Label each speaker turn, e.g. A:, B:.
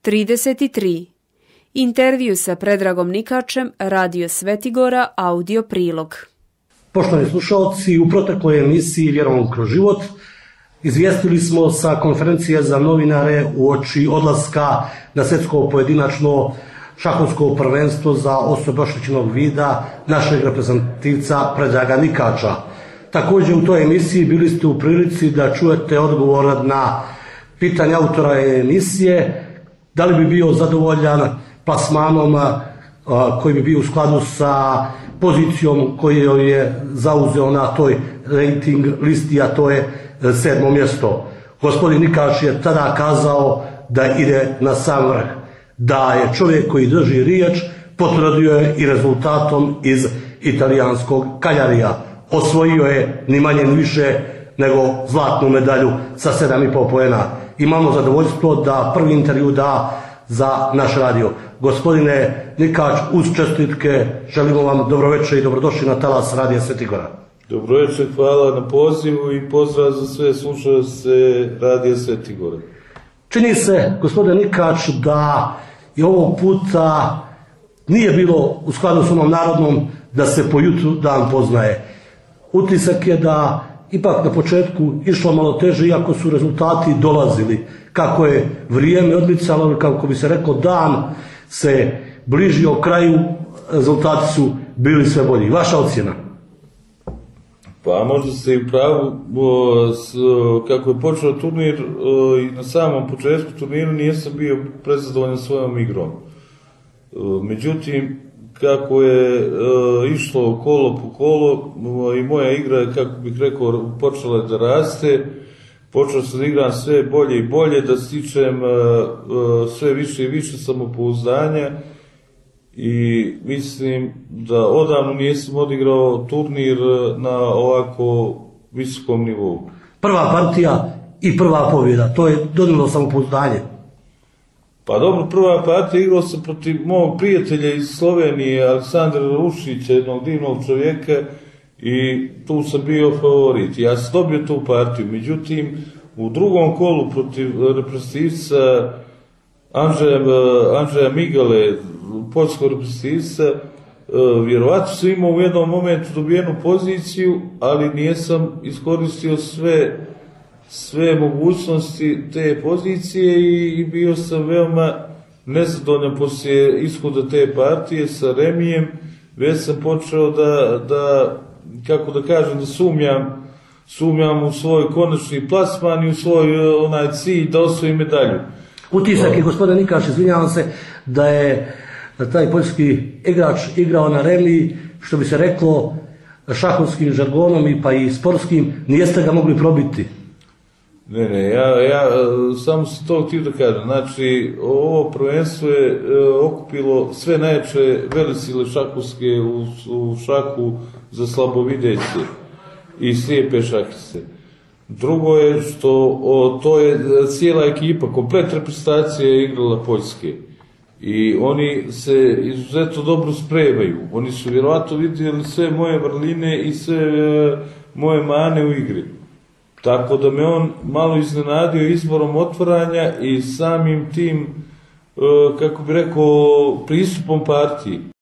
A: 33. Intervju sa Predragom Nikačem, Radio Svetigora, audio prilog.
B: Poštovani slušalci, u protekloj emisiji Vjerom kroz život izvijestili smo sa konferencije za novinare uoči odlaska na svjetsko pojedinačno šahovsko prvenstvo za osobe oštećenog vida našeg reprezentativca Predraga Nikača. Također u toj emisiji bili ste u prilici da čujete odgovor na pitanje autora emisije, da li bi bio zadovoljan plasmanom koji bi bio u skladu sa pozicijom koju je zauzeo na toj rating listi, a to je 7. mjesto. Gospodin Nikač je tada kazao da ide na sam vrh, da je čovjek koji drži riječ, potvrdio je i rezultatom iz italijanskog Kaljarija. Osvojio je ni manje ni više nego zlatnu medalju sa 7,5 poena. Imamo zadovoljstvo da prvi intervju da za naš radio. Gospodine Nikač, uz čestitke želimo vam dobroveče i dobrodošli na talas Radija Svetigora.
C: Dobroveče, hvala na pozivu i pozdrav za sve slušalce Radija Svetigora.
B: Čini se, gospodine Nikač, da i ovog puta nije bilo u skladu s onom narodnom da se po jutru dan poznaje. Utisak je da ipak na početku išlo malo teže, iako su rezultati dolazili. Kako je vrijeme odmicalo, kako bi se reklo, dan se bližio kraju, rezultati su bili sve bolji. Vaša ocjena?
C: Pa možda ste i pravu, kako je počeo turnir i na samom početku turnira nisam bio prezadovoljan svojom igrom. Međutim, kako je išlo kolo po kolo i moja igra, kako bih rekao, počela da raste, počeo sam da igram sve bolje i bolje, da stičem sve više i više samopouzdanja i mislim da odavno nisam odigrao turnir na ovako visokom nivou.
B: Prva partija i prva pobjeda, to je donijelo samopouzdanje.
C: Pa dobro, prva partija igrao sam protiv mog prijatelja iz Slovenije, Aleksandra Rušića, jednog divnog čovjeka, i tu sam bio favorit. Ja sam dobio tu partiju, međutim, u drugom kolu protiv reprezentativca Andreja Migale, poljskog reprezentativca, vjerovatno sam imao u jednom momentu dobijenu poziciju, ali nisam iskoristio sve mogućnosti te pozicije i bio sam veoma nezadovoljan poslije ishoda te partije sa remijem. Već sam počeo da kako da kažem, da sumnjam u svoj konačni plasman i u svoj onaj cilj da osvojim medalju.
B: Utisak je, gospodin Nikač, izvinjavam se, da je taj poljski igrač igrao na remiji, što bi se reklo šahovskim žargonom i pa i sportskim, nijeste ga mogli probiti.
C: Ne, ja samo sam to htio da kažem. Znači, ovo prvenstvo je okupilo sve najjače velesile šahovske u šahu za slabovideće i slijepe šahice. Drugo je što to je cijela ekipa, komplet reprezentacija je igrala Poljske. I oni se izuzetno dobro spremaju. Oni su vjerovatno vidjeli sve moje vrline i sve moje mane u igri. Tako da me on malo iznenadio izborom otvaranja i samim tim, kako bi rekao, pristupom partiji.